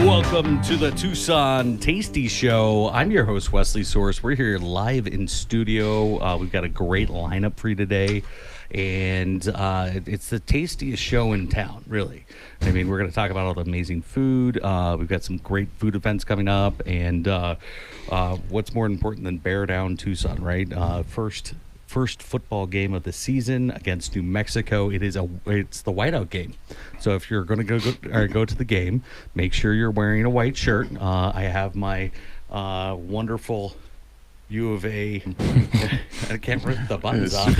Welcome to the Tucson Tasty Show. I'm your host, Wesley Source. We're here live in studio. We've got a great lineup for you today, and it's the tastiest show in town, really. I mean, we're going to talk about all the amazing food. We've got some great food events coming up, and what's more important than Bear Down Tucson, right? First football game of the season against New Mexico. It's the whiteout game. So if you're going to go to the game, make sure you're wearing a white shirt. I have my wonderful U of A. I can't rip the buttons off.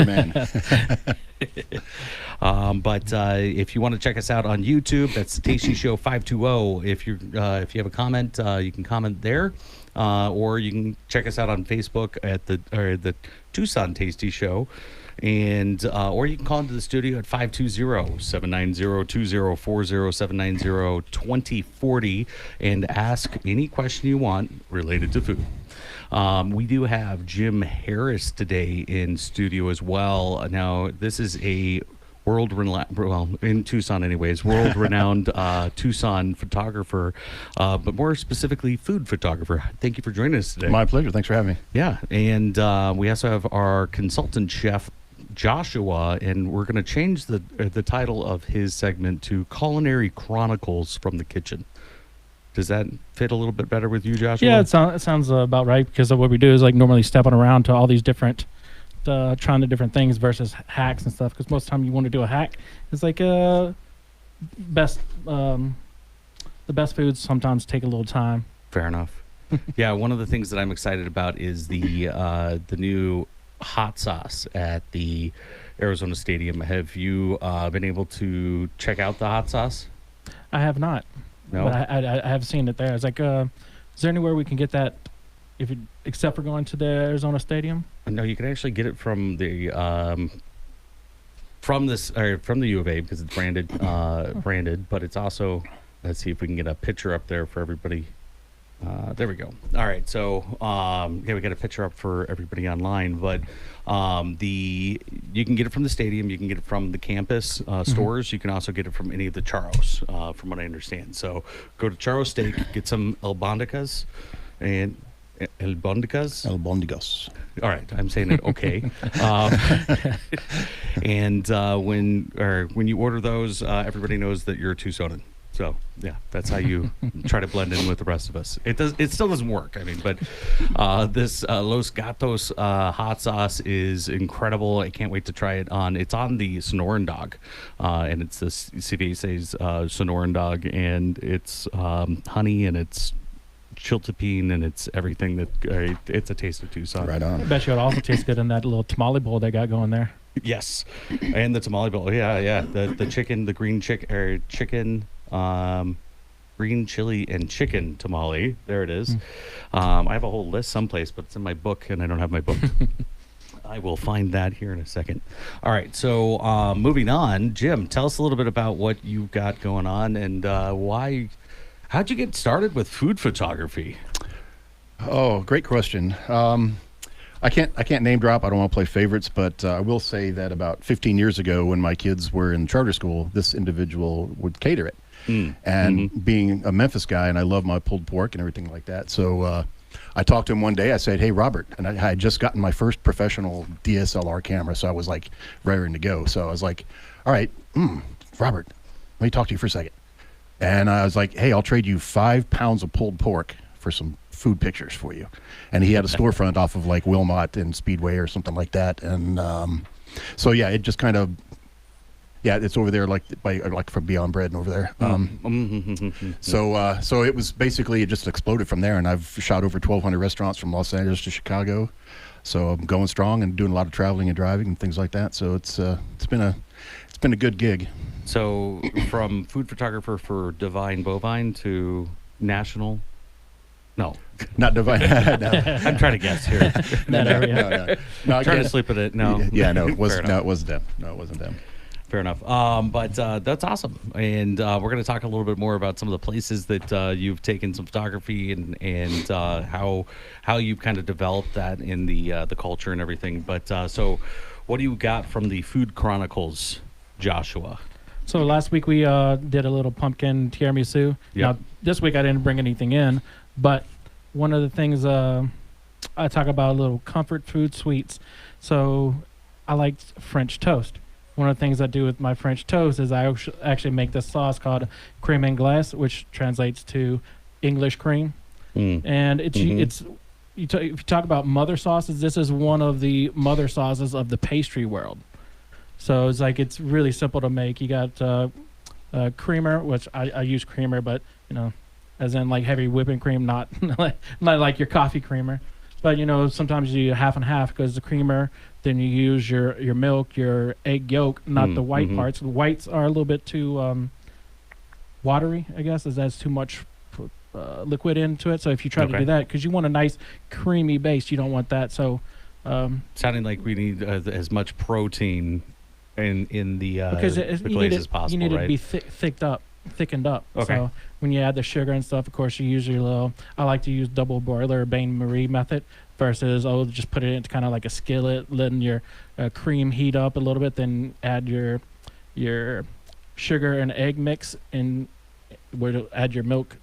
But if you want to check us out on YouTube, that's Tasty Show 520. If you have a comment, you can comment there, or you can check us out on Facebook at the Tucson Tasty Show, and or you can call into the studio at 520-790-2040, 790-2040, and ask any question you want related to food. We do have Jim Harris today in studio as well. Now, this is a in Tucson anyways, world-renowned Tucson photographer, but more specifically food photographer. Thank you for joining us today. My pleasure. Thanks for having me. Yeah, and we also have our consultant chef, Joshua, and we're going to change the title of his segment to Culinary Chronicles from the Kitchen. Does that fit a little bit better with you, Joshua? Yeah, it sounds about right, because of what we do is like normally stepping around to all these different trying the different things versus hacks and stuff, because most of the time you want to do a hack, it's like the best foods sometimes take a little time. Fair enough. Yeah, one of the things that I'm excited about is the new hot sauce at the Arizona Stadium. Have you been able to check out the hot sauce? I have not. No, but I have seen it there. It's like, is there anywhere we can get that except for going to the Arizona Stadium? No, you can actually get it from the from the U of A, because it's branded, but it's also, let's see if we can get a picture up there for everybody. There we go. All right, so we got a picture up for everybody online, but you can get it from the stadium, you can get it from the campus stores, you can also get it from any of the charros, from what I understand. So go to Charro Steak, get some albondicas. Albondigas. All right, I'm saying it okay. And when you order those, everybody knows that you're a Tucsonan. So yeah, that's how you try to blend in with the rest of us. It still doesn't work. I mean, but this Los Gatos hot sauce is incredible. I can't wait to try it on. It's on the Sonoran Dog, and it's the CVSA's Sonoran Dog, and it's honey, and it's chiltepine, and it's everything that it's a taste of Tucson. Right on. I bet you it also tastes good in that little tamale bowl they got going there. Yes, and the tamale bowl. Yeah. The chicken, the green chicken, green chili and chicken tamale. There it is. I have a whole list someplace, but it's in my book, and I don't have my book. I will find that here in a second. All right, so moving on, Jim, tell us a little bit about what you've got going on, and why. How'd you get started with food photography? Oh, great question. I can't name drop. I don't want to play favorites, but I will say that about 15 years ago, when my kids were in charter school, this individual would cater it. And being a Memphis guy, and I love my pulled pork and everything like that, so I talked to him one day. I said, "Hey, Robert," and I had just gotten my first professional DSLR camera, so I was like raring to go. So I was like, "All right, Robert, let me talk to you for a second." And I was like, "Hey, I'll trade you 5 pounds of pulled pork for some food pictures for you." And he had a storefront off of like Wilmot and Speedway or something like that. And so yeah, it just kind of, it's over there like from Beyond Bread and over there. So it was basically, it just exploded from there. And I've shot over 1,200 restaurants from Los Angeles to Chicago. So I'm going strong and doing a lot of traveling and driving and things like that. So it's been a good gig. So from food photographer for Divine Bovine to national, no, not Divine. No. I'm trying to guess here. No, I'm trying to sleep with it. No, yeah, no, it wasn't them. No, it wasn't them. Fair enough. But that's awesome. And we're going to talk a little bit more about some of the places that you've taken some photography and how you've kind of developed that in the culture and everything. But so what do you got from the Food Chronicles, Joshua? So last week we did a little pumpkin tiramisu. Yep. Now this week I didn't bring anything in, but one of the things I talk about a little comfort food sweets. So I like French toast. One of the things I do with my French toast is I actually make this sauce called crème anglaise, which translates to English cream. And it's if you talk about mother sauces, this is one of the mother sauces of the pastry world. So it's like it's really simple to make. You got creamer, which I use creamer, but as in like heavy whipping cream, not not like your coffee creamer. But sometimes you do half and half because the creamer. Then you use your milk, your egg yolk, not the white parts. The whites are a little bit too watery, I guess, as that's too much liquid into it. So if you try to do that, because you want a nice creamy base, you don't want that. So sounding like we need as much protein in the because glaze as possible, you need it right? to be thickened up. Okay. So when you add the sugar and stuff, of course, you use your little. I like to use double boiler or Bain Marie method versus just put it into kind of like a skillet, letting your cream heat up a little bit, then add your sugar and egg mix, and where to add your milk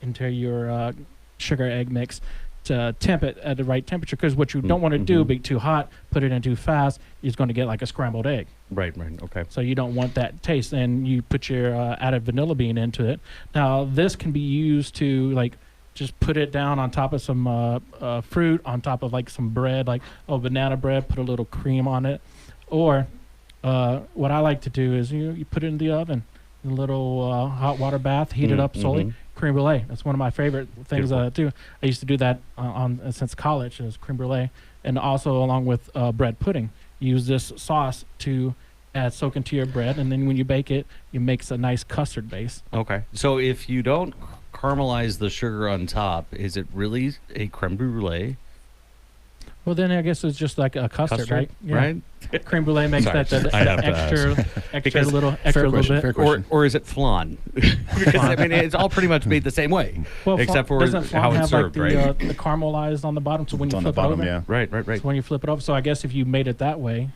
into your sugar egg mix to temp it at the right temperature. Because what you don't want to do, be too hot, put it in too fast, is going to get like a scrambled egg. Right. Okay. So you don't want that taste, and you put your added vanilla bean into it. Now this can be used to like just put it down on top of some fruit, on top of like some bread, like banana bread, put a little cream on it. Or what I like to do is you put it in the oven, a little hot water bath, heat it up slowly. Creme brulee. That's one of my favorite things I do. I used to do that since college, is creme brulee. And also along with bread pudding. Use this sauce to soak into your bread, and then when you bake it, it makes a nice custard base. Okay. So if you don't caramelize the sugar on top, is it really a creme brulee? Well, then I guess it's just like a custard, right? Yeah. Right? Creme brulee makes Sorry, that I have to extra little bit. Or is it flan? Because I mean, it's all pretty much made the same way, Well, except for doesn't flan how it's have served, like right? the caramelized on the bottom, so when It's you on the flip it bottom, over, yeah. Right. so when you flip it over, so I guess if you made it that way,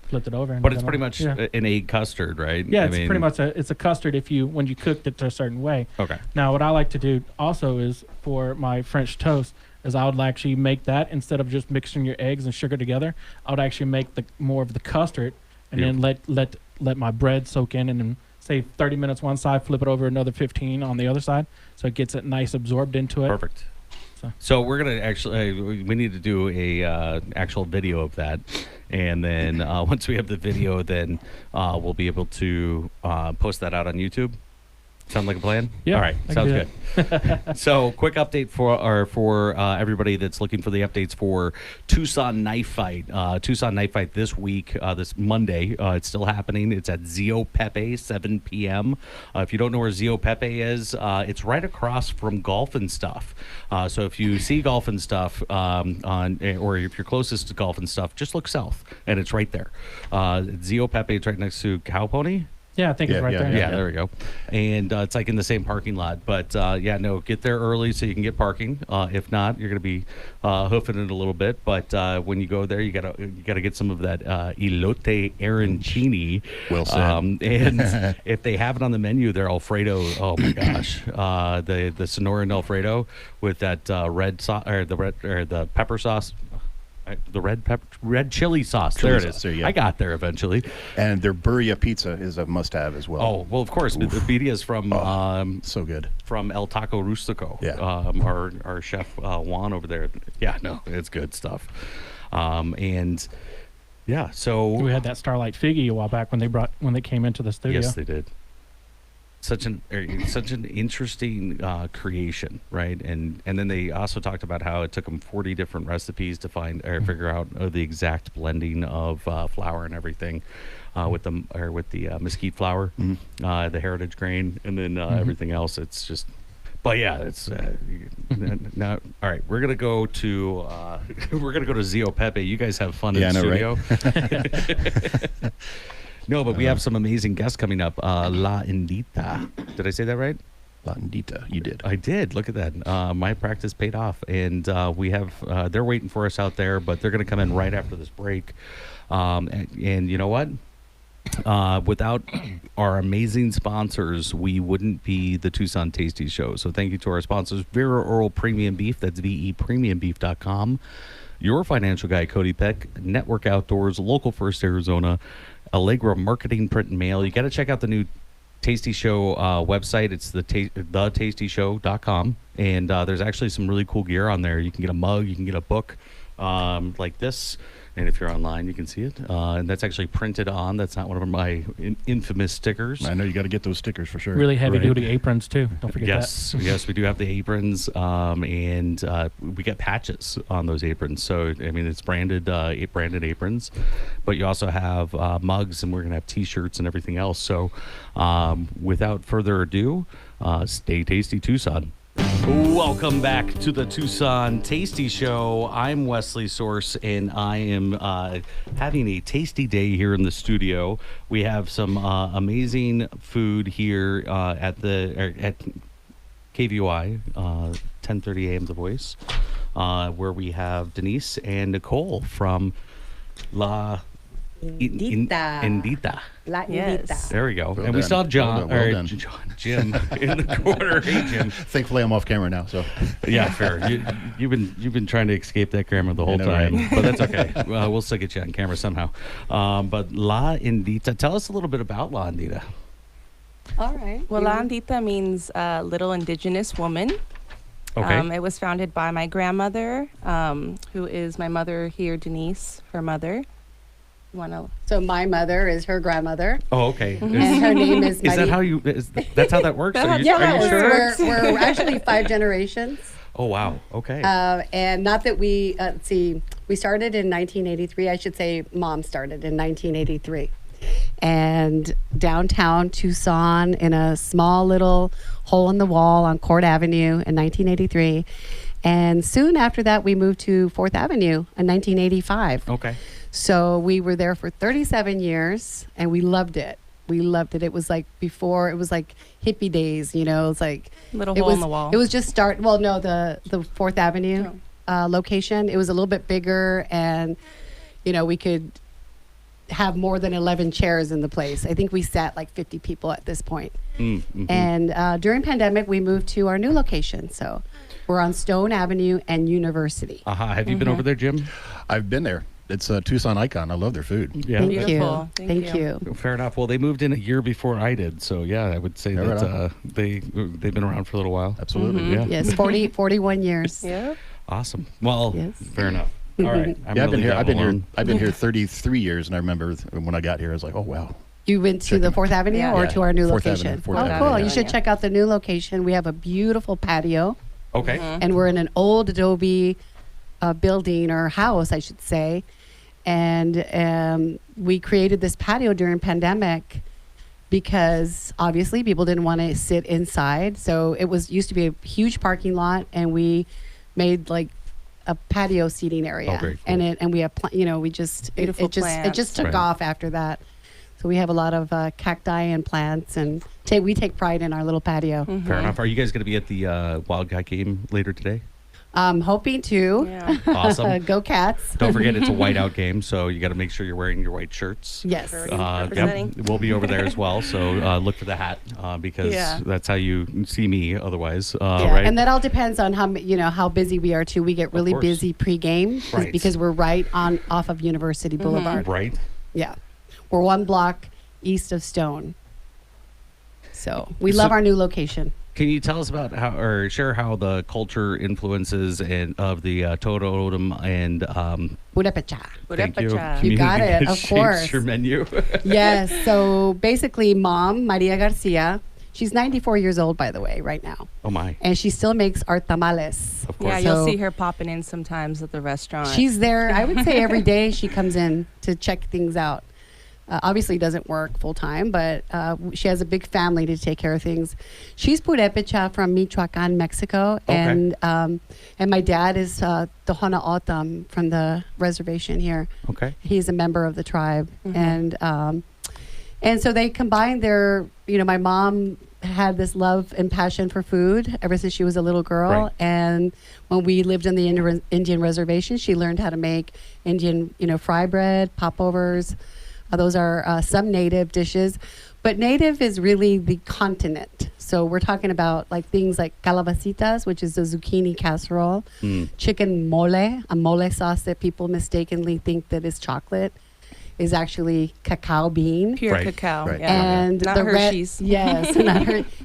flipped it over, and But it's then pretty much an egg custard, right? Yeah, I it's mean, pretty much it's a custard when you cooked it a certain way. Okay. Now, what I like to do also is for my French toast is I would actually make that instead of just mixing your eggs and sugar together. I would actually make more of the custard and then let my bread soak in, and then say 30 minutes one side, flip it over another 15 on the other side, so it gets it nice absorbed into it. Perfect. So we're gonna actually we need to do a actual video of that, and then once we have the video, then we'll be able to post that out on YouTube. Sound like a plan? Yeah. All right. I can Sounds do good. So, quick update for everybody that's looking for the updates for Tucson Knife Fight. Tucson Knife Fight this week, this Monday. It's still happening. It's at Zio Pepe, 7 p.m. If you don't know where Zio Pepe is, it's right across from Golf and Stuff. So if you see Golf and Stuff or if you're closest to Golf and Stuff, just look south, and it's right there. Zio Pepe, it's right next to Cow Pony. Yeah, I think it's right there. Yeah, there we go. And it's like in the same parking lot. But get there early so you can get parking. If not, you're going to be hoofing it a little bit. But when you go there, you gotta get some of that elote arancini. Well said. And if they have it on the menu, their Alfredo. Oh my gosh, the Sonoran Alfredo with that red sauce or the pepper sauce. The red chili sauce. Chili there it sauce, is. there you go. I got there eventually. And their birria pizza is a must-have as well. Oh, well, of course. The birria is from so good. From El Taco Rustico. Yeah. Our chef Juan over there. Yeah, no, it's good stuff. And yeah, so We had that Starlight Figgy a while back when they came into the studio. yes, they did. Such an interesting creation, right? And then they also talked about how it took them 40 different recipes to find or figure out the exact blending of flour and everything with the mesquite flour, the heritage grain, and then everything else. It's just, but yeah, it's now. All right, we're gonna go to Zio Pepe. You guys have fun in the studio. Right? No, but we have some amazing guests coming up. La Indita. Did I say that right? La Indita, you did. I did. Look at that. My practice paid off. And we have, they're waiting for us out there, but they're going to come in right after this break. And you know what? Without our amazing sponsors, we wouldn't be the Tucson Tasty Show. So thank you to our sponsors, Vera Oral Premium Beef, that's VEPremiumBeef.com, Your Financial Guy, Cody Peck, Network Outdoors, Local First Arizona, Allegra Marketing, Print and Mail. You got to check out the new Tasty Show website. It's thetastyshow.com, and there's actually some really cool gear on there. You can get a mug, you can get a book like this, and if you're online, you can see it. And that's actually printed on. That's not one of my infamous stickers. I know you got to get those stickers for sure. Really heavy duty aprons too. Don't forget that. Yes, we do have the aprons, and we get patches on those aprons. So I mean, it's branded aprons, but you also have mugs, and we're gonna have T-shirts and everything else. So without further ado, stay tasty, Tucson. Welcome back to the Tucson Tasty Show. I'm Wesley Source, and I am having a tasty day here in the studio. We have some amazing food here at KVOI, 10:30 a.m. The Voice, where we have Denise and Nicole from La Indita. La Yes. Indita. There we go. Well and we done. still have John, Well or done. Jim in the corner. Hey, Jim. Thankfully, I'm off camera now, so Yeah, fair. You've been trying to escape that camera the whole know, time, right? but that's okay. We'll still get you on camera somehow. But La Indita, tell us a little bit about La Indita. All right. Well, La Andita means little indigenous woman. Okay. It was founded by my grandmother, who is my mother here, Denise, her mother. So my mother is her grandmother, Oh, okay. and her name is. Is that how you? That's how that works? Are you, Yeah, are you sure? we're actually 5 generations, Oh, wow. Okay. and not that we let's see. We started in 1983. I should say, Mom started in 1983, and downtown Tucson in a small little hole in the wall on Court Avenue in 1983, and soon after that we moved to 4th Avenue in 1985. Okay. So we were there for 37 years, and we loved it. We loved it. It was like before, it was like hippie days, you know. It's like Little it hole was, in the wall. It was just well, no, the 4th Avenue location. It was a little bit bigger, and you know, we could have more than 11 chairs in the place. I think we sat like 50 people at this point. Mm-hmm. And during pandemic, we moved to our new location. So we're on Stone Avenue and University. Have you been over there, Jim? I've been there. It's a Tucson icon. I love their food. Yeah. Thank Beautiful. you. Thank Thank you. Fair enough. Well, they moved in a year before I did, so yeah, I would say Yeah, right that on. they've been around for a little while. Absolutely. Yeah. Yes, 41 years. Yeah. Awesome. Well, Yes. fair enough. All right. I'm Yeah, gonna leave that one alone. I've been here 33 years, and I remember when I got here, I was like, oh wow. You went to the 4th Avenue Yeah. or Yeah, to our new 4th location? Avenue, 4th Oh, Avenue, cool. yeah. You should check out the new location. We have a beautiful patio, Okay. and we're in an old adobe building or house, I should say. And we created this patio during pandemic because obviously people didn't want to sit inside. So it used to be a huge parking lot, and we made like a patio seating area. Oh, very cool. And we have, we just Beautiful it just plants. took Right. off after that. So we have a lot of cacti and plants, and we take pride in our little patio. Fair enough. Are you guys going to be at the Wildcat game later today? I'm hoping to. Yeah. Awesome. Go Cats. Don't forget it's a whiteout game, so you got to make sure you're wearing your white shirts. Yes. Very Yep, representing. we'll be over there as well. So look for the hat because Yeah. that's how you see me. Otherwise, Yeah, right? and that all depends on how busy we are too. We get really course. busy pregame Right. because we're right off of University Boulevard. right. Yeah, we're 1 block east of Stone. So we So- love our new location. Can you tell us about share how the culture influences of the Totem and Purepecha. thank you. Purepecha. You got it, of Shapes course. your menu. Yes. So basically, Mom Maria Garcia. She's 94 years old, by the way, right now, Oh my! and she still makes our tamales. Of course. Yeah, you'll So- see her popping in sometimes at the restaurant. She's there, I would say every day she comes in to check things out. Obviously doesn't work full time, but she has a big family to take care of things. She's Purepecha from Michoacan, Mexico, Okay. and my dad is Tohono O'odham from the reservation here. Okay. He's a member of the tribe, and so they combined their. My mom had this love and passion for food ever since she was a little girl, Right. and when we lived in the Indian reservation, she learned how to make Indian, fry bread, popovers. Those are some native dishes, but native is really the continent. So we're talking about like things like calabacitas, which is a zucchini casserole, chicken mole, a mole sauce that people mistakenly think that is chocolate, is actually cacao bean. Pure Right, cacao. right. Yeah. And Not the Hershey's. yes,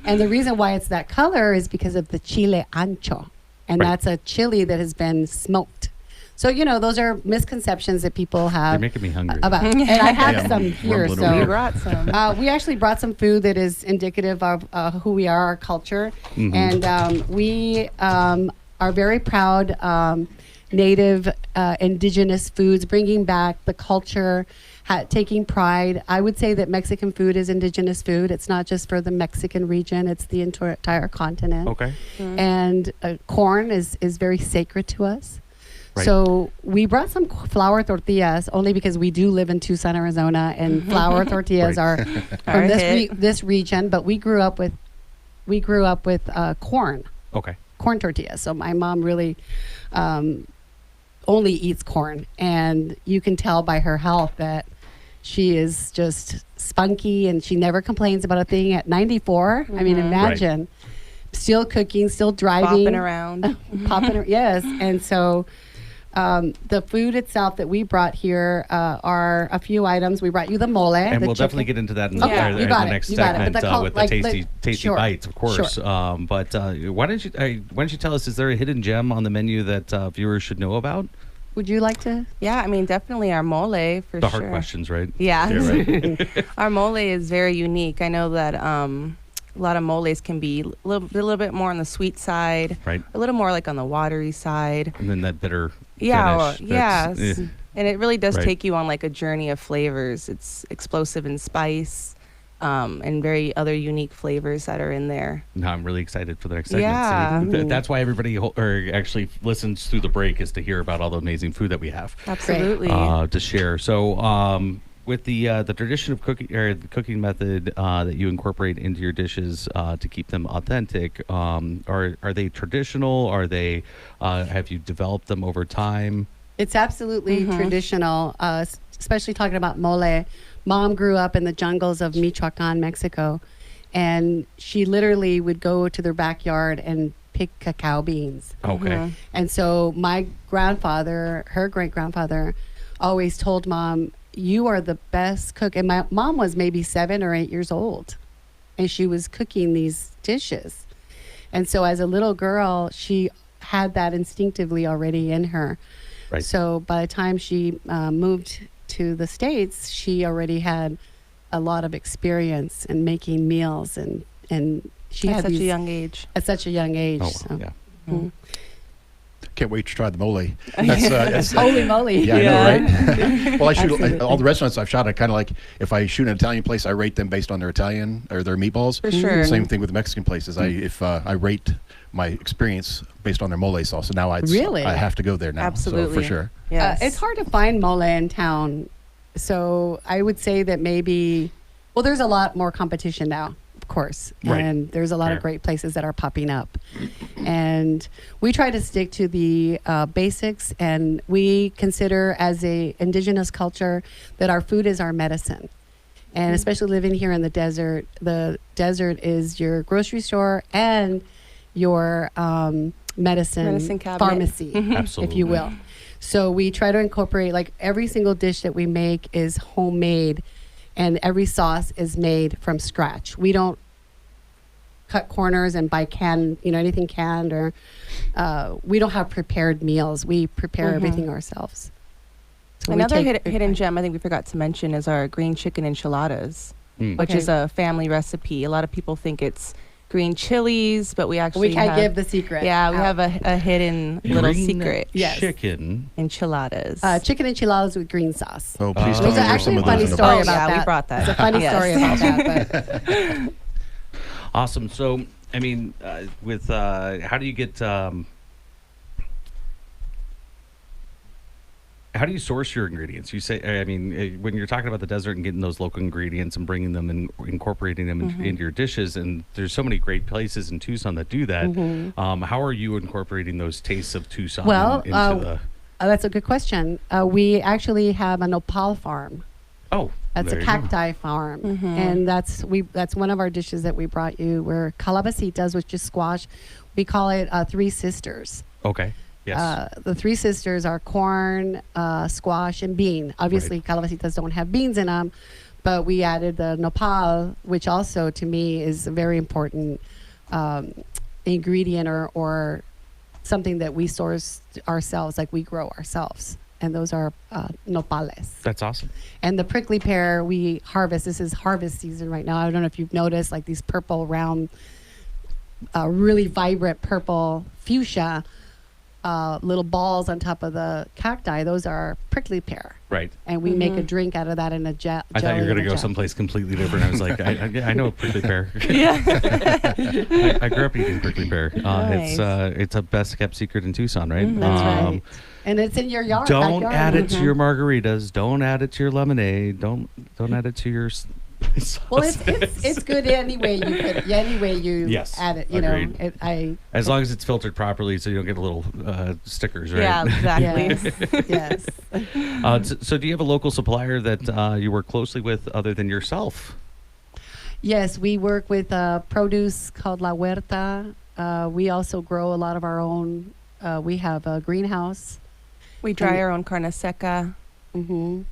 and the reason why it's that color is because of the chile ancho, and Right. that's a chili that has been smoked. So those are misconceptions that people You're have making me hungry. about. And I have Yeah, some I'm here. rumbling over We here. So brought some. we actually brought some food that is indicative of who we are, our culture, and we are very proud. Native indigenous foods, bringing back the culture, taking pride. I would say that Mexican food is indigenous food. It's not just for the Mexican region, it's the entire continent. Okay. And corn is very sacred to us. Right. So we brought some flour tortillas only because we do live in Tucson, Arizona, and flour tortillas Right. are Our from hit. this region. But we grew up with corn Okay. tortillas. So my mom really only eats corn, and you can tell by her health that she is just spunky, and she never complains about a thing at 94. I mean, imagine still cooking, still driving, Bopping around. yes. And so the food itself that we brought here are a few items. We brought you the mole, And the we'll definitely chicken. get into that in Okay, the, you got the it, next you got it. But segment the col- with like, the like, tasty sure, bites, of course. sure. But why don't you tell us, is there a hidden gem on the menu that viewers should know about? Would you like to? Yeah, I mean, definitely our mole for The sure. hard questions, right? Yeah. Yeah, right. Our mole is very unique. I know that a lot of moles can be a little bit more on the sweet side, Right. a little more like on the watery side. And then that bitter Yeah, finish. yes. that's- And it really does Right. take you on like a journey of flavors. It's explosive in spice, and very other unique flavors that are in there. No, I'm really excited for the next segment. Yeah. See, that's why everybody actually listens through the break, is to hear about all the amazing food that we have Absolutely. to share. So with the tradition of cooking, or the cooking method that you incorporate into your dishes to keep them authentic, are they traditional? Are they have you developed them over time? It's absolutely traditional, especially talking about mole. Mom grew up in the jungles of Michoacan, Mexico, and she literally would go to their backyard and pick cacao beans. Okay. And so my grandfather, her great-grandfather, always told Mom, "You are the best cook." And my mom was maybe 7 or 8 years old, and she was cooking these dishes. And so as a little girl, she had that instinctively already in her. Right. So by the time she moved to the States, she already had a lot of experience in making meals, and she At had such these a young age. at such a young age. Oh, so. yeah. Mm. Can't wait to try the mole. That's Holy moly! yeah, I know, right? Well, Absolutely. all the restaurants I've shot at, kind of like if I shoot an Italian place, I rate them based on their Italian or their meatballs. For sure. Same thing with Mexican places. I rate my experience based on their mole sauce. So now Really? I have to go there now. Absolutely. So for sure. Yes. It's hard to find mole in town, so I would say that maybe. Well, there's a lot more competition now, of course, Right. and there's a lot Fair. of great places that are popping up, and we try to stick to the basics, and we consider as a indigenous culture that our food is our medicine. And especially living here in the desert is your grocery store and your medicine cabinet. pharmacy, Absolutely. if you will. So we try to incorporate, like, every single dish that we make is homemade, and every sauce is made from scratch. We don't cut corners and buy anything canned, or we don't have prepared meals. We prepare everything ourselves. So we Another take big hidden pride. gem I think we forgot to mention is our green chicken enchiladas, which Okay. is a family recipe. A lot of people think it's green chilies, but we actually We can't have, give the secret. Yeah, we out. have a hidden little Green secret. Yes. chicken. Enchiladas. Chicken enchiladas with green sauce. Oh, please Uh, tell There's me there's actually some a of funny those in the story box. Oh, about yeah, we that. brought that. It's a funny Yes. story about that. But Awesome. So, I mean, with how do you get? How do you source your ingredients? You say, I mean, when you're talking about the desert and getting those local ingredients and bringing them and incorporating them into your dishes, and there's so many great places in Tucson that do that. How are you incorporating those tastes of Tucson Well, into the? that's a good question. We actually have a nopal farm. Oh, That's There a you go. cacti farm, and that's one of our dishes that we brought you. We're calabacitas, which is squash. We call it Three Sisters. Okay. Yes. The Three Sisters are corn, squash, and bean. Obviously, calabacitas don't have beans in them, but we added the nopal, which also to me is a very important ingredient or something that we source ourselves, like we grow ourselves. And those are nopales. That's awesome. And the prickly pear we harvest. This is harvest season right now. I don't know if you've noticed, like these purple round, really vibrant purple fuchsia little balls on top of the cacti. Those are prickly pear. Right. And we make a drink out of that in a I thought you were going to go someplace completely different. I was like, I know prickly pear. Yeah. I grew up eating prickly pear. Nice. It's a best kept secret in Tucson, right? That's right. And it's in your yard. Don't backyard. add it to your margaritas. Don't add it to your lemonade. Don't add it to your. Well, it's good any way you put any way you Yes, add it. You agreed. know, As long as it's filtered properly, so you don't get little stickers, right? Yeah, exactly. yes. So do you have a local supplier that you work closely with other than yourself? Yes, we work with produce called La Huerta. We also grow a lot of our own. We have a greenhouse. We dry our own carne seca. We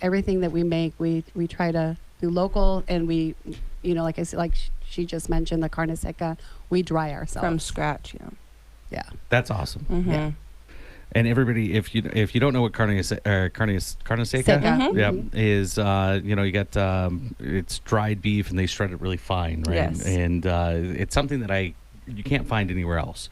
everything that we make, we try to do local, and we, like I said, like she just mentioned, the carne seca, we dry ourselves From scratch, Yeah. That's awesome. Yeah. And everybody, if you don't know what carne seca, Seca. yeah, is you get it's dried beef and they shred it really fine, right? Yes. And it's something that you can't find anywhere else.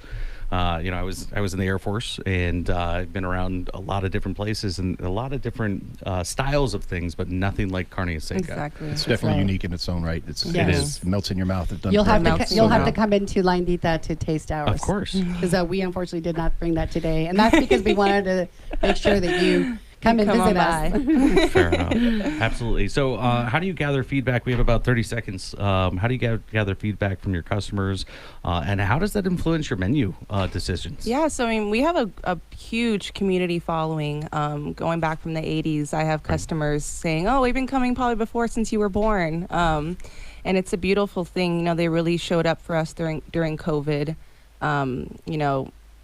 I was in the Air Force, and I've been around a lot of different places and a lot of different styles of things, but nothing like carne seca. Exactly. It's definitely right. unique in its own right. Yes. It is. It melts in your mouth. It's done You'll have perfectly. to you'll have to well. come into Lindita to taste ours. Of course. Because we unfortunately did not bring that today, and that's because we wanted to make sure that you come and Come on visit us. Fair enough. Absolutely. So how do you gather feedback? We have about 30 seconds. How do you gather feedback from your customers? And how does that influence your menu decisions? Yeah, so we have a huge community following. Going back from the 80s, I have customers saying, "Oh, we've been coming probably before since you were born." And it's a beautiful thing. They really showed up for us during COVID.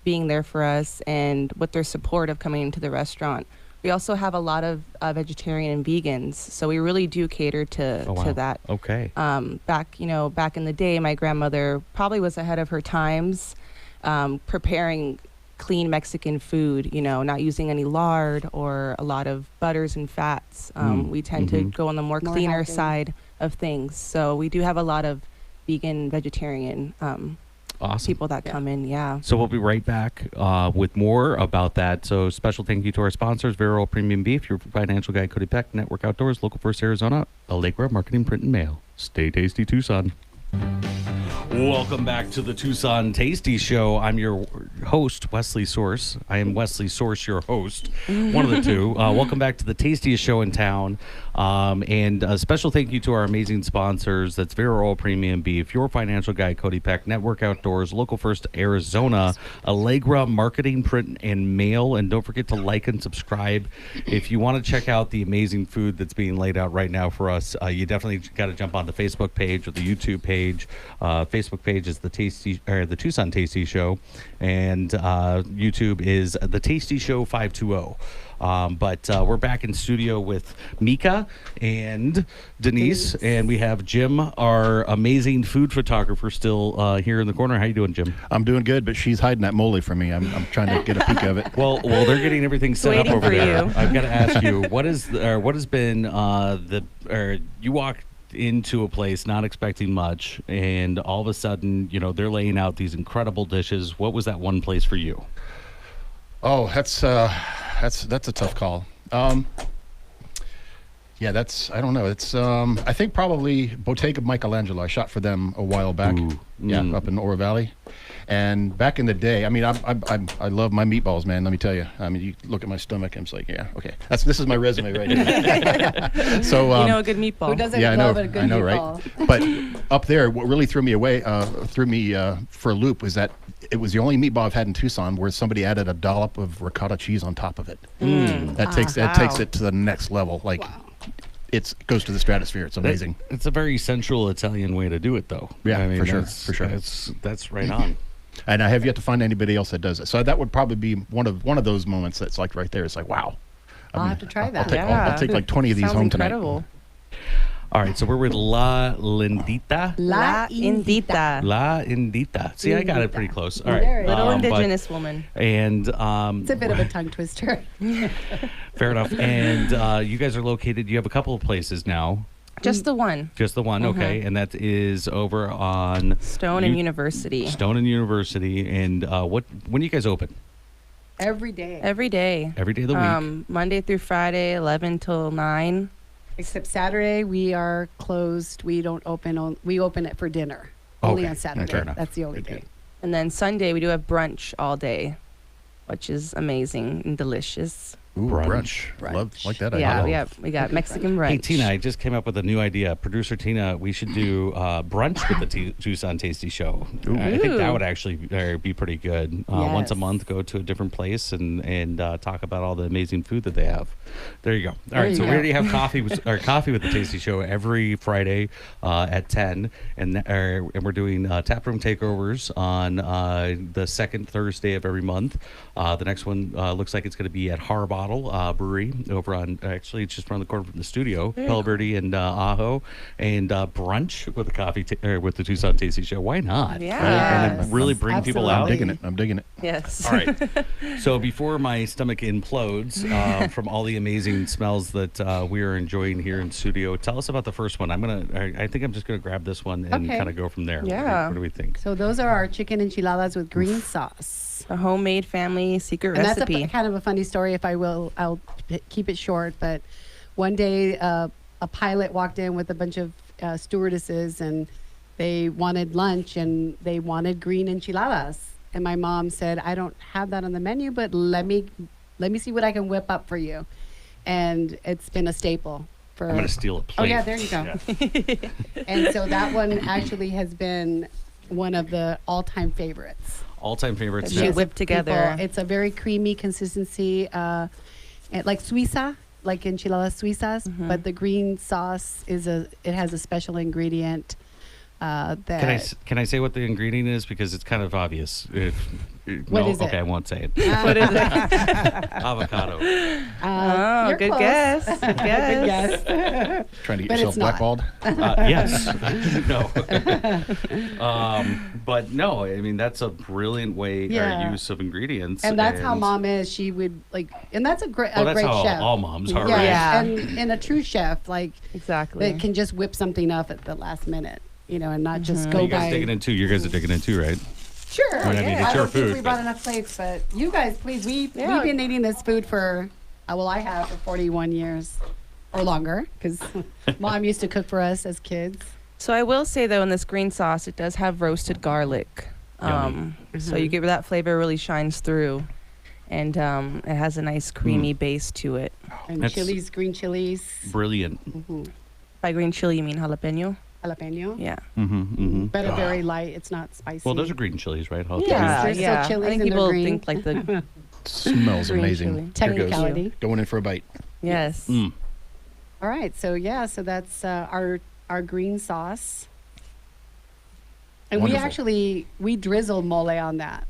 Being there for us and with their support of coming into the restaurant. We also have a lot of vegetarian and vegans, so we really do cater to that. Okay. Back in the day, my grandmother probably was ahead of her times, preparing clean Mexican food. Not using any lard or a lot of butters and fats. We tend to go on the more cleaner healthy. side of things. So we do have a lot of vegan, vegetarian Awesome. people that come in. Yeah. So we'll be right back with more about that. So special thank you to our sponsors, Vero Premium Beef, your financial guide, Cody Peck, Network Outdoors, Local First Arizona, Allegra Marketing, Print and Mail. Stay tasty, Tucson. Welcome back to the Tucson Tasty Show. I'm your host, Wesley Source. I am Wesley Source, your host, one of the two. Welcome back to the tastiest show in town. And a special thank you to our amazing sponsors. That's Vero Oil Premium Beef, your financial guide, Cody Peck, Network Outdoors, Local First Arizona, Allegra Marketing, Print and Mail. And don't forget to like and subscribe. If you want to check out the amazing food that's being laid out right now for us, you definitely got to jump on the Facebook page or the YouTube page. Facebook page is the Tucson Tasty Show, and YouTube is the Tasty Show 520. But we're back in studio with Mika and Denise, and we have Jim, our amazing food photographer, still here in the corner. How you doing, Jim? I'm doing good, but she's hiding that mole from me. I'm trying to get a peek of it. Well, they're getting everything set up Waiting over for there. you. I've got to ask you, what has been you walked into a place not expecting much, and all of a sudden, they're laying out these incredible dishes. What was that one place for you? Oh, that's a tough call. I don't know. It's I think probably Bottega Michelangelo. I shot for them a while back. Ooh. Yeah, up in Oro Valley. And back in the day, I love my meatballs, man. Let me tell you. You look at my stomach, and it's like, yeah, okay. This is my resume right here. So a good meatball. Who doesn't yeah, I know, love a good I know, meatball? right? But up there, what really threw me for a loop was that it was the only meatball I've had in Tucson where somebody added a dollop of ricotta cheese on top of it. That takes Wow. it to the next level. Like, it goes to the stratosphere. It's amazing. It's a very sensual Italian way to do it, though. Yeah, for sure, that's- for sure. That's right on. And I have yet to find anybody else that does it. So that would probably be one of those moments that's like right there. It's like, wow. I'll have to try that. I'll take like 20 of these Sounds home tonight. incredible. All right, so we're with La Lindita. La Indita. La Indita. See, I got it pretty close. All right. Very Little but- indigenous woman. And It's a bit of a tongue twister. fair enough. And you guys are located. You have a couple of places now. Just the one. Just the one, okay. And that is over on Stone and University. Stone and University. And when do you guys open? Every day. Every day. Every day of the week. Monday through Friday, 11 till 9. Except Saturday, we are closed. We don't open. We open it for dinner. Only Okay. on Saturday. Fair enough. That's the only Good, day. good. And then Sunday, we do have brunch all day, which is amazing and delicious. Ooh, Brunch. Love like that. Yeah, idea. we got Mexican brunch. Hey, Tina, I just came up with a new idea. Producer Tina, we should do brunch with the Tucson Tasty Show. I think that Ooh. would actually be pretty good. Once a Yes. month, go to a different place and talk about all the amazing food that they have. There you go. All There right, you so we go. already have coffee with the Tasty Show every Friday at 10, and we're doing taproom takeovers on the second Thursday of every month. The next one looks like it's going to be at Har Bottle Brewery over on, actually, it's just around the corner from the studio, Palo Verde and Ajo, and brunch with the with the Tucson Tasty Show. Why not? Yeah. And then really bring people out. Absolutely. I'm digging it. Yes. All right. So before my stomach implodes from all the amazing smells that we are enjoying here in studio, tell us about the first one. I think I'm just gonna grab this one and Okay. kind of go from there. Yeah. What do we think? So those are our chicken enchiladas with green sauce. A homemade family secret And recipe. that's kind of a funny story. If I will, I'll keep it short. But one day, a pilot walked in with a bunch of stewardesses, and they wanted lunch, and they wanted green enchiladas. And my mom said, "I don't have that on the menu, but let me see what I can whip up for you." And it's been a staple for. I'm gonna steal a plate. Oh yeah, there you go. And so that one actually has been one of the all-time favorites. All-time favorites. She now. whipped together. It's a very creamy consistency, like Suiza, like enchiladas Suizas, but the green sauce it has a special ingredient that. Can I say what the ingredient is, because it's kind of obvious? What is it? Okay, I won't say it. What is it? Avocado. Oh, You're good close. guess. Good Good guess. guess. Trying to get But yourself it's not. blackballed. Yes. No. But no, I mean, that's a brilliant way Yeah. or use of ingredients. And that's how mom is. She would and that's a great Well, that's great how chef. all moms are, Yeah, right? Yeah. and a true chef Exactly. that can just whip something up at the last minute, and not just Are go you guys by. digging in too? You guys are digging in too, right? Sure. I mean, it's I your don't think food, we brought but- enough plates, but you guys, please. We've Yeah. been eating this food for, I have for 41 years or longer, because mom used to cook for us as kids. So I will say though, in this green sauce, it does have roasted garlic. Yummy. So you give that flavor really shines through, and it has a nice creamy base to it. And That's- chilies, green chilies, Brilliant. By green chili, you mean jalapeno? jalapeno. Yeah. Mm-hmm, mm-hmm. But a very light. It's not spicy. Well, those are green chilies, right? How Yeah, There's still yeah. chilies I think and they're people green. think like the Smells Green amazing. chili. Here goes. Technicality. Going in for a bite. yes. Mm. All right. So that's our green sauce. And Wonderful. we drizzle mole on that.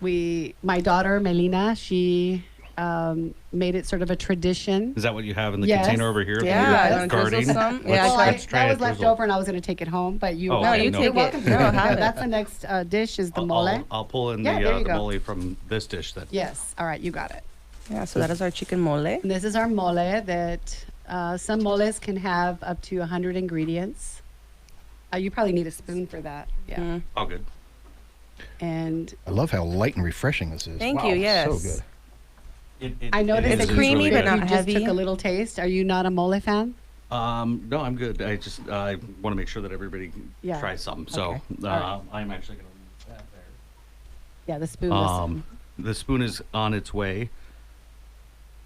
My daughter Melina, she made it sort of a tradition. Is that what you have in the Yes. container over here? Yeah, Yes. you wanna drizzle Guarding? some? Let's- Yeah, Well, let's try that it, was left drizzle. over, and I was going to take it home. But you, Oh, No, okay, you no. take you're it. welcome to No, take it. have it. That's the next dish is the I'll- mole. I'll pull in Yeah, there the you go. mole from this dish then. Yes. All right, you got it. Yeah. So that is our chicken mole. And this is our mole that some moles can have up to 100 ingredients. You probably need a spoon for that. Yeah. Mm. Oh, good. And I love how light and refreshing this is. Thank Wow, you, yes. So good. I noticed It's that you creamy, said but not you just heavy. took a little taste. Are you not a mole fan? No, I'm good. I just want to make sure that everybody Yeah. tries some. So Okay. All right. I'm actually going to leave that Yeah, the spoon. there. was- The spoon is on its way.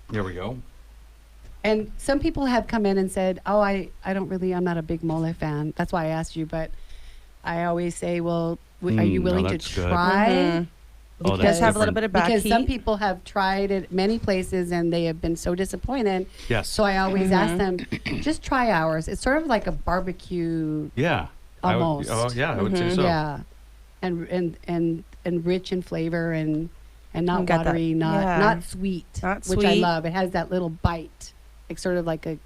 There we go. And some people have come in and said, "Oh, I'm not a big mole fan." That's why I asked you. But I always say, "Well, are you No, willing to that's good. try?" Mhm. Oh, It that's does have a little different. bit of back Because heat. some people have tried it many places and they have been so disappointed. Yes. So I always ask them, just try ours. It's sort of like a barbecue, Yeah. Almost. I would say so. yeah, and rich in flavor and not You got that- watery, yeah. not sweet, Not which I sweet. love. It has that little bite, like sort of like a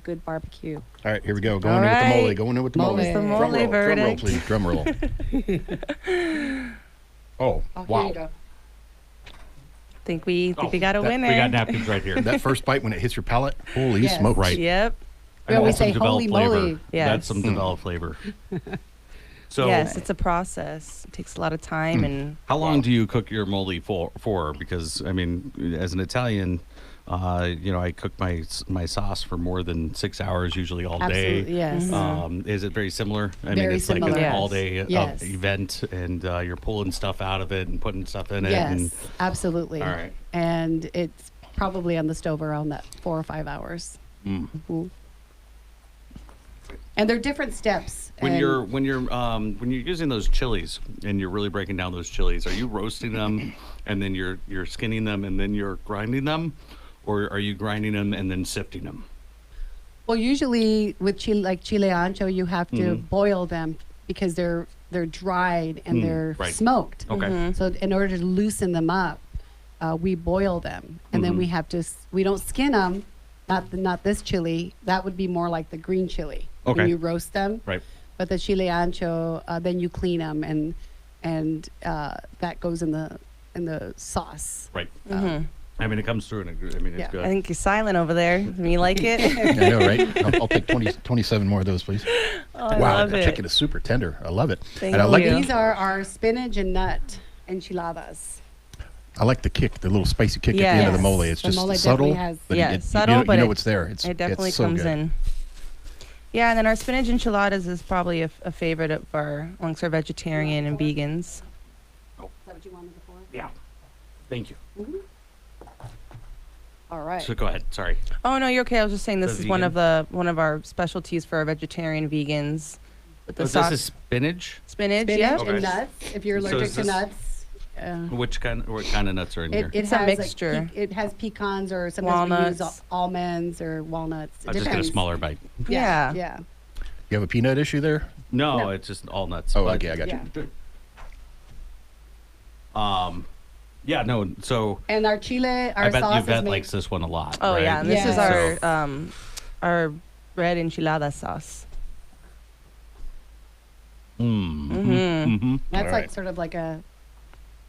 good barbecue. All right, here we go. Going All in with the mole. right. Going in with the Mole. mole. It's the mole Drum roll, verdict. please. Drum roll. Oh, Oh, wow. here you go. Think we got a that- winner. We got napkins right here. That first bite when it hits your palate, holy Yes. smokes. Right. Yep. We always Some say, developed "Holy flavor. moly." Yes. That's some developed flavor. So Yes, it's a process. It takes a lot of time and how long do you cook your mole for? Because I mean, as an Italian, I cook my sauce for more than 6 hours, usually all day. Absolutely, yes. Is it very similar? I mean, Very it's like similar. an Yes. all-day Yes. event, and you're pulling stuff out of it and putting stuff in it. Yes, And, absolutely. all right. And it's probably on the stove around that 4 or 5 hours. Mm. Mhm. And they're different steps. When and you're using those chilies and you're really breaking down those chilies, are you roasting them and then you're skinning them and then you're grinding them, or are you grinding them and then sifting them? well, usually with chile, like chile ancho, you have to Mhm. boil them because they're dried and they're right. smoked. Okay. So in order to loosen them up, we boil them, and then Mhm. we have to. We don't skin them. Not this chili. That would be more like the green chili Okay. when you roast them. Right. But the chile ancho, then you clean them, and that goes in the sauce. Right. Mhm. I mean, it comes through and it's Yeah. good. I think you're silent over there. You like it? I know, right? I'll take 27 more of those, please. Oh, I Wow, love the it. chicken is super tender. I love it. Thank and I like you. These are our spinach and nut enchiladas. I like the kick, the little spicy kick at the Yes. end of the mole. It's The just mole subtle. definitely has- but Yeah, it, subtle, but you know it- it's there. It's It definitely it's so comes good. in. Yeah, and then our spinach enchiladas is probably a favorite of amongst our vegetarian and vegans. Is that what you wanted before? Yeah. Thank you. All right. So go ahead. Sorry. Oh no, you're okay. I was just saying this The is one of our specialties for our vegetarian vegans. With the This sauce, is spinach. spinach, Spinach yeah. Okay. and nuts. If you're So allergic is to this- nuts. What kind of nuts are in here? It It's a has mixture. Like it has pecans or sometimes we use Walnuts. almonds or walnuts. It I'll just get a depends. smaller bite. Yeah. Yeah. You have a peanut issue there? No, No. it's just all nuts. Oh, but- okay, I got you. Yeah. Yeah, no. So And our chile, our I bet sauce is Yvette made. likes this one a lot. Oh right? yeah, and this is Yeah. our red enchilada sauce. Mm. Mhm. Mm-hmm. That's All like right. sort of like a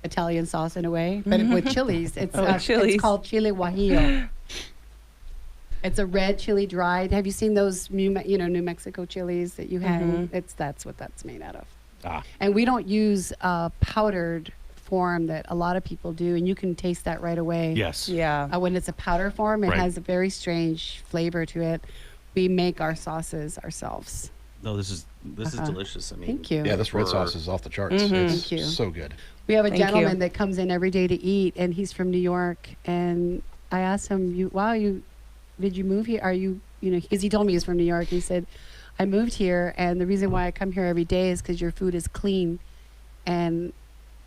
Italian sauce in a way, but with chilies. It's Oh, with chilies. It's called chile guajillo. It's a red chili dried. Have you seen those New Mexico chilies that you had? Mhm. That's what that's made out of. Ah. And we don't use a powdered form that a lot of people do, and you can taste that right away. Yes. Yeah. When it's a powder form, it Right. has a very strange flavor to it. We make our sauces ourselves. No, this is delicious. I mean, Thank you. Yeah, this red For- sauce is off the charts. Mhm. It's Thank you. so good. We have a Thank you. gentleman that comes in every day to eat, and he's from New York. And I asked him, did you move here? Are you, because he told me he's from New York. He said, I moved here, and the reason why I come here every day is because your food is clean, and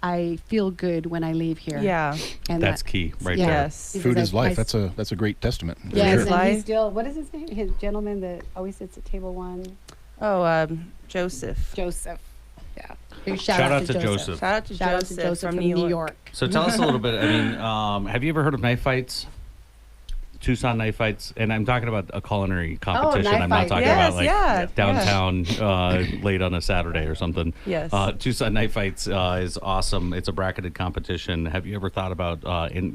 I feel good when I leave here. Yeah. And That's key right yeah. there. Yes. He Food says, is life. I- That's a great testament. for Yes, sure. and Life. he's still, what is his name? His gentleman that always sits at table one? Oh, Joseph. Joseph. Yeah. Big Shout out to Joseph. Shout out to Shout out Joseph, to Joseph from New York. So tell us a little bit. I mean, have you ever heard of knife fights? Tucson knife fights, and I'm talking about a culinary competition. knife I'm not fight. talking Yes, about like yeah, downtown late on a Saturday or something. Yes. Tucson knife fights is awesome. It's a bracketed competition. Have you ever thought about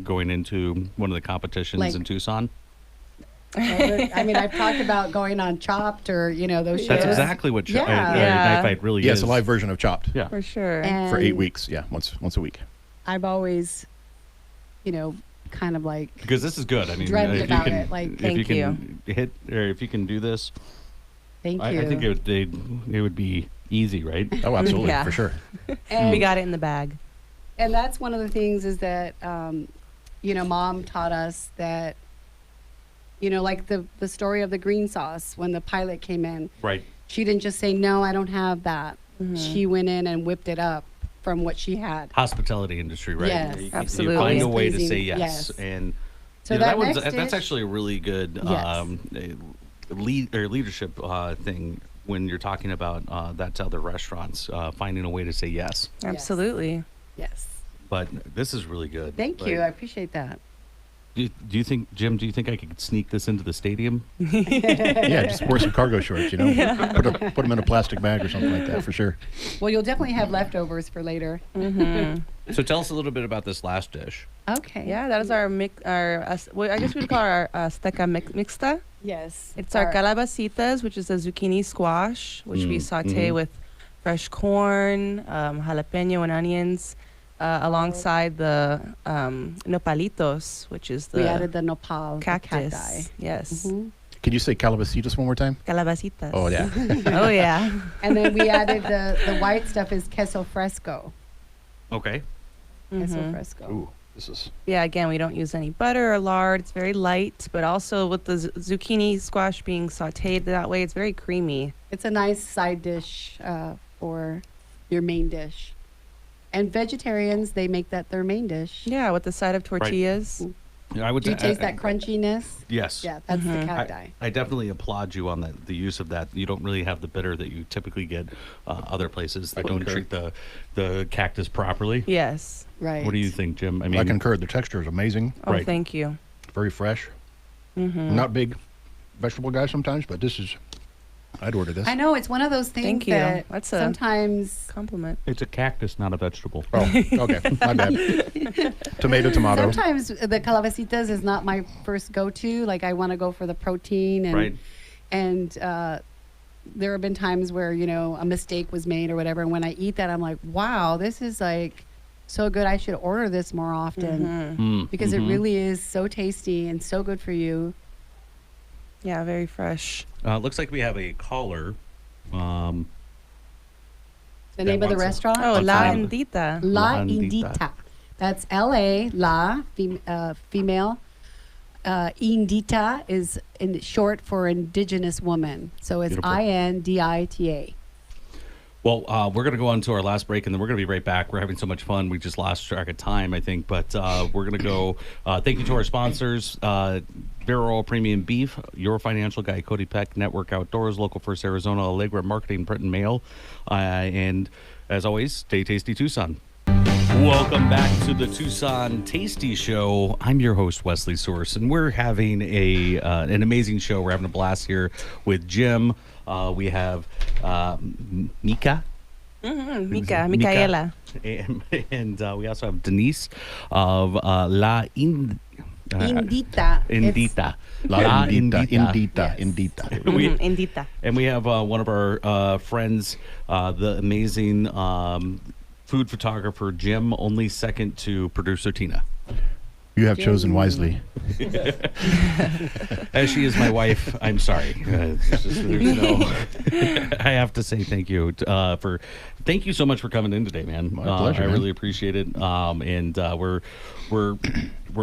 going into one of the competitions Like- in Tucson? I mean, I've talked about going on Chopped or, those shows. That's exactly what Yeah. Yeah. knife fight really Yeah, is. it's a live version of Chopped Yeah. For sure. And for 8 weeks. Yeah, once a week. I've always, kind of like, Because this is good. I mean, dreamt if about you can, it, like- if Thank you can hit or if you can do this, thank you. I think it would be easy, right? Oh, absolutely, Yeah. for sure. and, we got it in the bag. and that's one of the things is that, Mom taught us that, like the story of the green sauce when the pilot came in. Right. She didn't just say, no, I don't have that. Mhm. She went in and whipped it up from what she had. Hospitality industry, right? Yes. You Absolutely. find a Always way to say pleasing. yes, Yes. and So you know, that one's, next that's dish- actually a really good Yes. leadership thing when you're talking about that to other restaurants, finding a way to say yes. Absolutely. Yes. But this is really good. Thank Like, you. I appreciate that. do you think, Jim? Do you think I could sneak this into the stadium? Yeah, just wear some cargo shorts, put them in a plastic bag or something like that for sure. Well, you'll definitely have leftovers for later. So tell us a little bit about this last dish. Okay. Yeah, that is our well, I guess we'd call our azteca mixta. Yes. It's our calabacitas, which is a zucchini squash, which we saute with fresh corn, jalapeno, and onions, alongside the nopalitos, which is the We added the nopal, cactus. the cacti. Yes, Can you say calabacitas one more time? calabacitas. Oh, yeah. Oh yeah. And then we added the white stuff is queso fresco. Okay. Queso fresco. Ooh, this is... Yeah, again, we don't use any butter or lard. It's very light, but also with the zucchini squash being sauteed that way, it's very creamy. It's a nice side dish for your main dish. And vegetarians, they make that their main dish. Yeah, with the side of tortillas. I would Do you say- taste that crunchiness? Yes. Yeah, that's the cacti. I definitely applaud you on the use of that. You don't really have the bitter that you typically get other places that I don't concur. treat the cactus properly. Yes. Right. What do you think, Jim? I concur. The texture is amazing. Oh, Right. thank you. Very fresh. I'm not a big vegetable guy sometimes, but this is... I'd order this. I know it's one of those things Thank you. that That's a- sometimes Compliment. It's a cactus, not a vegetable. Oh, okay. My bad. Tomato. sometimes the calabacitas is not my first go-to. Like I want to go for the protein and Right. and there have been times where a mistake was made or whatever. And when I eat that, I'm like, wow, this is like so good. I should order this more often because it really is so tasty and so good for you. Yeah, very fresh. Looks like we have a caller. The That name of the wants a- restaurant? Oh, What's La the name? Indita. La La Indita. Indita. That's L-A, La, female. Indita is in short for indigenous woman. So it's Beautiful. INDITA. Well, we're going to go on to our last break, and then we're going to be right back. We're having so much fun. We just lost track of time, I think. But we're going to go. Thank you to our sponsors, Vero Premium Beef, Your Financial Guy, Cody Peck, Network Outdoors, Local First Arizona, Allegra Marketing, Print and Mail. And as always, stay tasty, Tucson. Welcome back to the Tucson Tasty Show. I'm your host, Wesley Source, and we're having an amazing show. We're having a blast here with Jim. We have Mika. Micaela. And we also have Denise of La Indita. Indita. La Indita. Yes. Indita. Indita. And we have one of our friends, the amazing food photographer Jim, only second to producer Tina. You have chosen wisely. As she is my wife, I'm sorry. It's just, there's no. I have to say thank you thank you so much for coming in today, man. My pleasure, I man. really appreciate it. And we're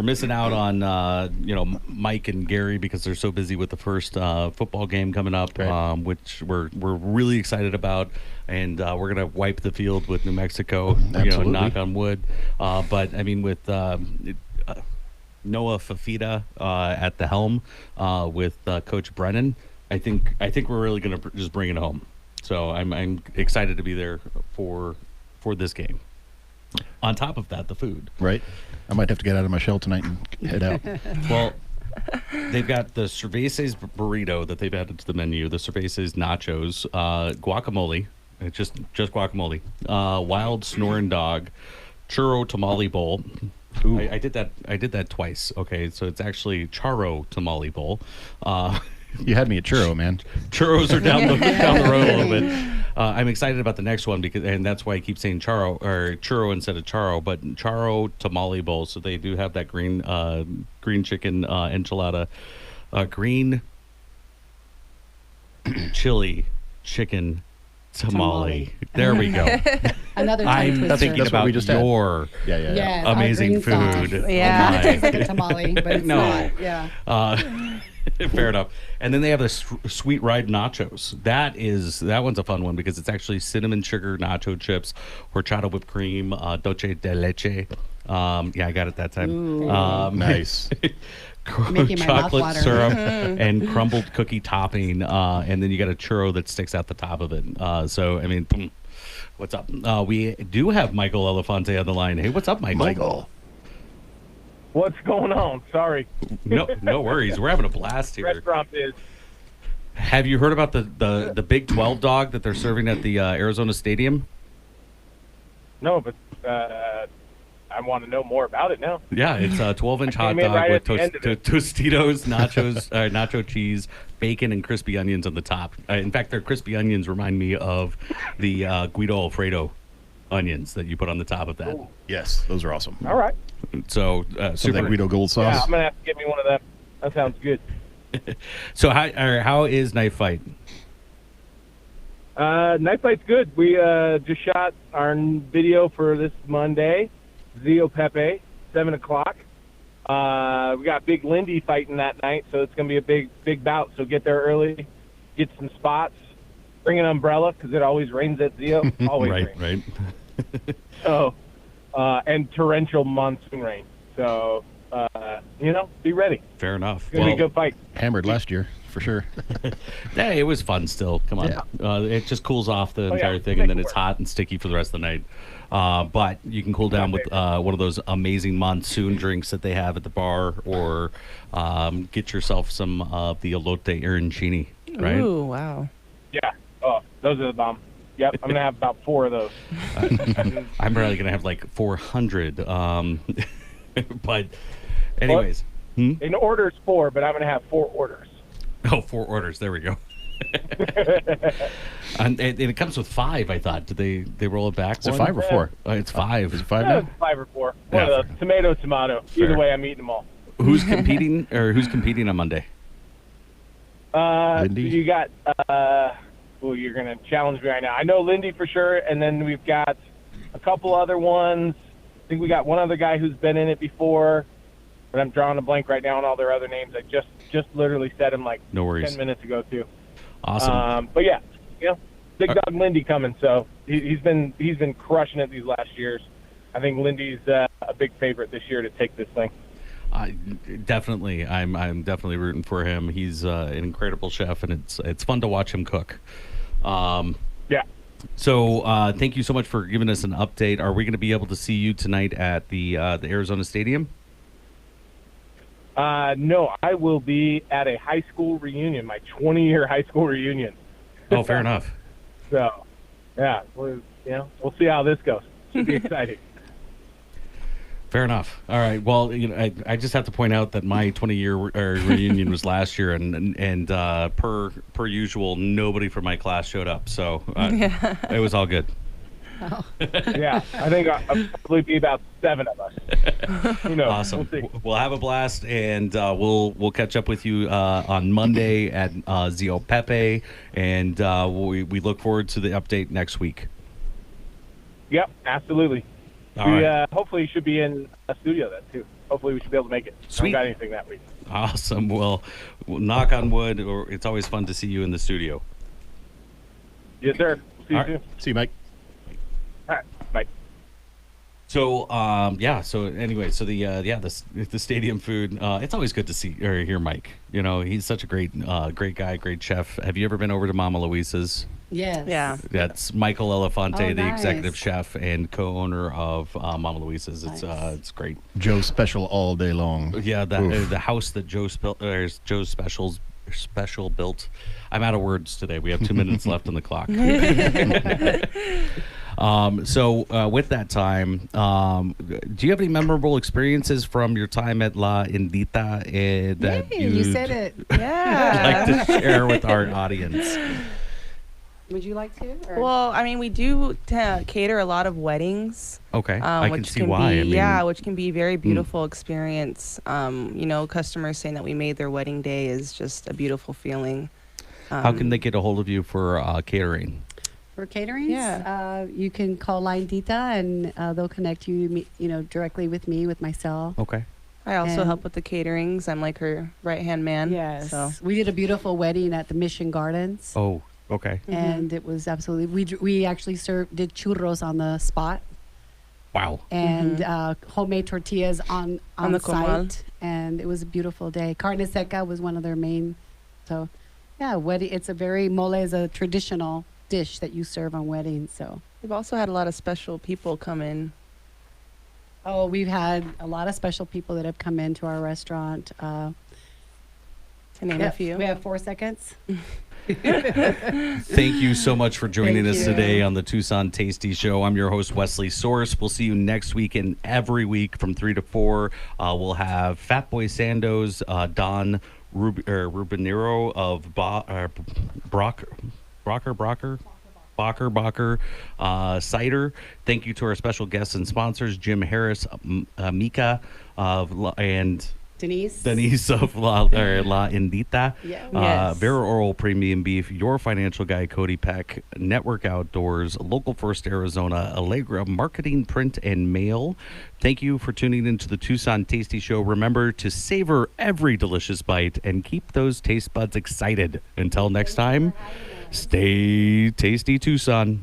missing out on Mike and Gary because they're so busy with the first football game coming up, Right. which we're really excited about. And we're gonna wipe the field with New Mexico. Absolutely. Knock on wood. But I mean, with Noah Fafita at the helm with Coach Brennan, I think we're really going to just bring it home. So I'm excited to be there for this game. On top of that, the food. Right? I might have to get out of my shell tonight and head out. Well, they've got the cervezas burrito that they've added to the menu, the cervezas nachos, guacamole, just guacamole, wild snoring dog, churro tamale bowl. Ooh. I did that twice. Okay, so it's actually charro tamale bowl. You had me at churro, man. Churros are down the road a little bit. I'm excited about the next one and that's why I keep saying churro instead of charro, but charro tamale bowl. So they do have that green chicken enchilada, green chili chicken tamale. There we go. Another tongue I'm twister. thinking That's what about we just had. your Yeah. Yes, our amazing green sauce. food. Yeah. It tastes like a tamale, but it's No. not. Yeah. Fair enough. And then they have the sweet ride nachos. That one's a fun one because it's actually cinnamon sugar nacho chips, horchata whipped cream, dulce de leche. Yeah, I got it that time. Ooh. Nice. Making my mouth chocolate water. syrup and crumbled cookie topping, and then you got a churro that sticks out the top of it. So, I mean, what's up? We do have Michael Elefante on the line. Hey, what's up, Michael? Michael. What's going on? Sorry. No worries. We're having a blast here. Restaurant is. Have you heard about the Big 12 dog that they're serving at the Arizona Stadium? No, but I want to know more about it now. Yeah, it's a 12-inch hot came in dog right with at the end of it. Tostitos, nachos, nacho cheese, bacon, and crispy onions on the top. In fact, their crispy onions remind me of the Guido Alfredo onions that you put on the top of that. Ooh. Yes, those are awesome. All right. So Some of super. that Guido Gold Yeah, sauce. I'm gonna have to get me one of them. That sounds good. So how is Knife Fight? Night fight's good. We just shot our video for this Monday, Zio Pepe, 7:00. We got Big Lindy fighting that night, so it's gonna be a big bout. So get there early, get some spots, bring an umbrella because it always rains at Zio. Always rains. Right. So, and torrential monsoon rain. So, be ready. Fair enough. It's gonna be a good fight. Hammered last year, for sure. Hey, it was fun still. Come on. Yeah. It just cools off the yeah, entire thing, make and then it it's work. hot and sticky for the rest of the night. But you can cool down with one of those amazing monsoon drinks that they have at the bar, or get yourself some of the elote arancini, right? Ooh, wow. Yeah. Oh, those are the bomb. Yep, I'm gonna have about 4 of those. I'm probably going to have like 400. But anyways. In orders 4, but I'm gonna have 4 orders. Oh, 4 orders. There we go. And it comes with 5, I thought. Did they roll it back? Is it one? 5 or 4? It's 5. Is it 5 Yeah, now? it's 5 or 4. Yeah, One of those. Tomato. Fair. Either way, I'm eating them all. Who's competing on Monday? Lindy? You got. You're gonna challenge me right now. I know Lindy for sure, and then we've got a couple other ones. I think we got one other guy who's been in it before, but I'm drawing a blank right now on all their other names. I just literally said them like No worries. 10 minutes ago too. Awesome. But yeah, Big Dog Lindy coming. So he's been crushing it these last years. I think Lindy's a big favorite this year to take this thing. Definitely, I'm definitely rooting for him. He's an incredible chef, and it's fun to watch him cook. Yeah. So thank you so much for giving us an update. Are we going to be able to see you tonight at the Arizona Stadium? No, I will be at a high school reunion, my 20-year high school reunion. Oh, fair enough. So, yeah, we'll see how this goes. Should be exciting. Fair enough. All right. Well, I just have to point out that my 20-year reunion was last year, and per usual, nobody from my class showed up, so it was all good. Yeah, I think I'll probably be about 7 of us. Who knows? Awesome. We'll see. We'll have a blast, and we'll catch up with you on Monday at Zio Pepe, and we look forward to the update next week. Yep, absolutely. All right. Hopefully, you should be in a studio then too. Hopefully, we should be able to make it. Sweet. I don't got anything that week. Awesome. Well, we'll knock on wood. Or it's always fun to see you in the studio. Yes, sir. See you All right. soon. See you, Mike. All right. Bye. So So anyway, so the stadium food. It's always good to see or hear Mike. He's such a great guy, great chef. Have you ever been over to Mama Luisa's? Yes. Yeah. That's Michael Elefante, Oh, the nice. executive chef and co-owner of Mama Luisa's. It's Nice. it's great. Joe special all day long. Yeah, Oof. the house that Joe's special built. I'm out of words today. We have 2 minutes left on the clock. So with that time, do you have any memorable experiences from your time at La Indita that Yay, you said it. Yeah. like to share with our audience? Would you like to? Or? Well, I mean, we do cater a lot of weddings. Okay, I can which see can why. Be, which can be a very Mm. beautiful experience. Customers saying that we made their wedding day is just a beautiful feeling. How can they get a hold of you for catering? For caterings, Yeah. you can call Line Dita, and they'll connect you, directly with me, with myself. Okay. I also And- help with the caterings. I'm like her right-hand man. Yes. So We did a beautiful wedding at the Mission Gardens. Oh, okay. And it was absolutely, we actually did churros on the spot Wow. and homemade tortillas on the comal. site. And it was a beautiful day. Carne seca was one of their main. So, yeah, wedding. It's a very, mole is a traditional dish that you serve on weddings. So, we've also had a lot of special people come in. oh, we've had a lot of special people that have come into our restaurant. To name a few. We have 4 seconds. Thank you so much for joining Thank us you. today on the Tucson Tasty Show. I'm your host, Wesley Source. We'll see you next week and every week from 3 to 4. We'll have Fat Boy Sandoz, Don Rubinero of Bacher Cider. Thank you to our special guests and sponsors, Jim Harris, Mika, and Denise of La Indita, Yeah. Yes. Vera Oral Premium Beef, Your Financial Guy Cody Peck, Network Outdoors, Local First Arizona, Allegra Marketing, Print and Mail. Thank you for tuning into the Tucson Tasty Show. Remember to savor every delicious bite and keep those taste buds excited. Until next time, stay tasty, Tucson.